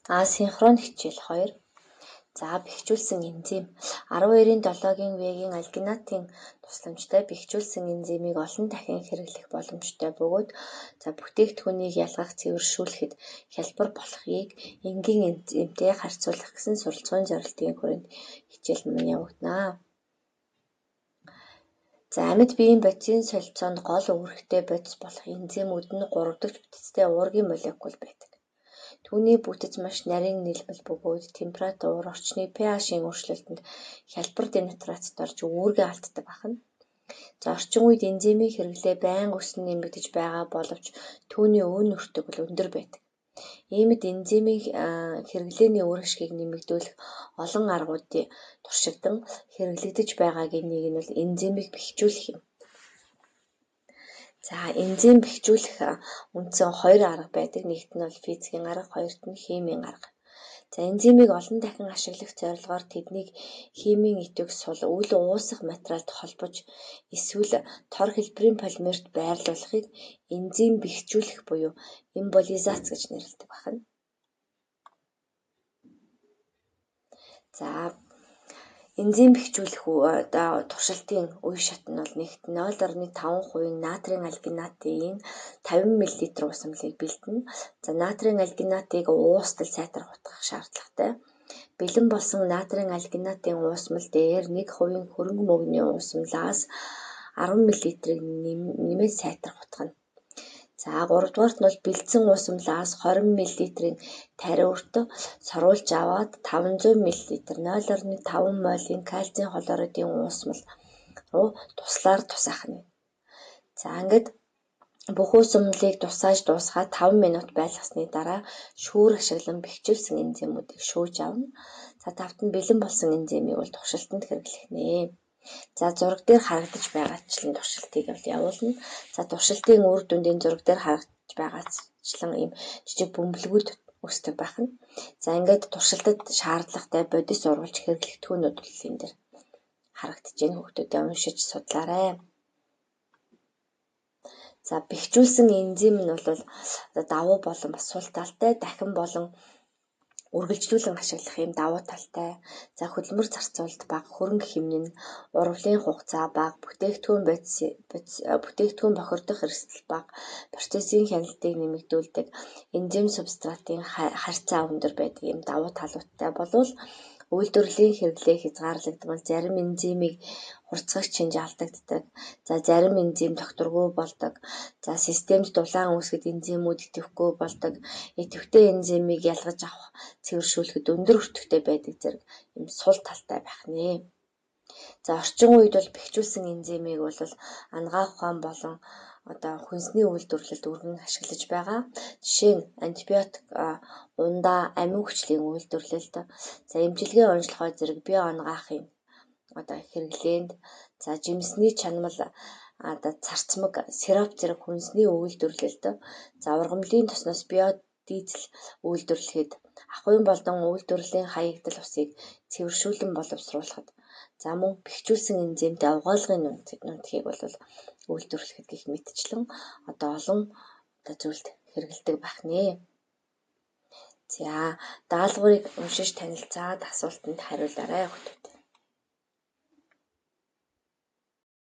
Синхрон хичээл 2. За бэхжүүлсэн энзим 12-7-гийн В-ийн альгинатын тусламжтай бэхжүүлсэн энзимийг олон дахин хэрэглэх боломжтой бөгөөд бүтээгдэхүүнийг ялгах, цэвэршүүлэхэд хялбар болохыг энгийн энзимтэй харьцуулах гэсэн суралцсан зорилтын хүрээнд хичээл маань явагдана. Амьд биеийн бодисын солилцоонд гол үүрэгтэй бодис болох энзимүүд нь 3 дахь бүтэцтэй уургийн молекул байдаг. Түүний бүтэц маш нарийн нийлбэл бөгөөд температур, орчны pH-ийн өөрчлөлтөнд хялбар денатурацид орж үүргээ алддаг байна. Орчин үед энзимийн хэрэглээ байнга өснө нэмэгдэж байгаа боловч түүний үн өртөг бол өндөр байдаг. Иймд энзимийн хэрэглээний үр ашгийг нэмэгдүүлэх олон аргуудыг туршигдан хэрэглэгдэж байгаагийн нэг нь бол энзимийг бэхжүүлэх юм. Энзим бэхжүүлэх үндсэн 2 арга байдаг. Нэгт нь бол физикийн арга, хоёрт нь химийн арга. Энзимийг олон дахин ашиглах зорилгоор тэднийг химийн этүг сул үл уусах материалд холбож эсвэл тор хэлбэрийн полимерт байрлуулахыг энзим бэхжүүлэх буюу эмболизац гэж нэрлэдэг байна. Энзим бэхжүүлэх туршилтын үе шат нь бол нэгт 0.5% натрийн альгинатын 50 мл уусамлыг бэлдэнэ. Натрийн альгинатыг уустал сайтар хутгах шаардлагатай. Бэлэн болсон натрийн альгинатын уусмал дээр 1% хөрөнгө мөгний уусмлаас 10 мл-ийг нэмээд сайтар хутгана. 3-дугаарт нь бол бэлдсэн уусмлаас 20 мл-ийн тариурт соруулж аваад 500 мл 0.5 молын кальцийн хлоридын уусмал руу туслаар тусаах нь. Ингээд бүх уусмлыг тусааж дуусгаад 5 минут байлгасны дараа шүүр ашиглан бэхжүүлсэн энзимүүдийг шүүж авна. Тавт нь бэлэн болсон энзимийг бол туршилтанд хэрэглэх нэ. Зураг дээр харагдаж байгаачлан туршилтыг явуулна. Туршилтын үр дүндийн зураг дээр харагдаж байгаачлан ийм жижиг бөмбөлгүүд үүсдэг байна. Ингээд туршилтад шаардлагатай бодис оруулж хэрэглэгдэхүүнүүд бол энэ дээр харагдаж байна. Хүүхдүүдээ уншиж судлаарай. Бэхжүүлсэн энзим нь бол давуу болон бас сул талтай, дахин болон үргэлжлүүлэн ашиглах юм давуу талтай. Хөдөлмөр зарцуулалт бага, хөрөнгө хэмнэн, урвалын хугацаа бага, бүтээгдэхүүн бохирдох эрсдэл бага, процессын хяналтыг нэмэгдүүлдэг, энзим субстратын харьцаа өндөр байдаг юм давуу талуудтай болвол үйлдвэрлэлийн хэрэглээ хязгаарлагдмал, зарим энзимийг хурцгах чинж алдагддаг. Зарим энзим докторгүй болдог. Системд дулаан үүсгэд энзимүүд идэвхгүй болдог. Идэвхтэй энзимийг ялгаж авах, цэвэршүүлэхэд өндөр өртөгтэй байдаг зэрэг юм сул талтай байх нэ. Орчин үед бол бэхжүүлсэн энзимийг бол анагаах ухаан болон хүнсний үйлдвэрлэлд өргөн ашиглаж байгаа. Жишээ нь антибиотик, ундаа, амин хүчлийн үйлдвэрлэлд, эмчилгээ онцлогоо зэрэг бие анагаахын хэрэглээнд, жимсний чанамал, царцмаг, сироп зэрэг хүнсний үйлдвэрлэлд, ургамлын тосноос биодизел үйлдвэрлэхэд, ахуйн болон үйлдвэрлэлийн хаягдал усыг цэвэршүүлэн боловсруулахад, мөн бэхжүүлсэн энзимтэй угаалгын нутгийг бол үйлдвэрлэхэд гэх мэтчлэн олон зүйлд хэрэгэлдэг байх нэ. Даалгаврыг уншиж танилцаад асуултанд хариулаарай хүүхдүүд.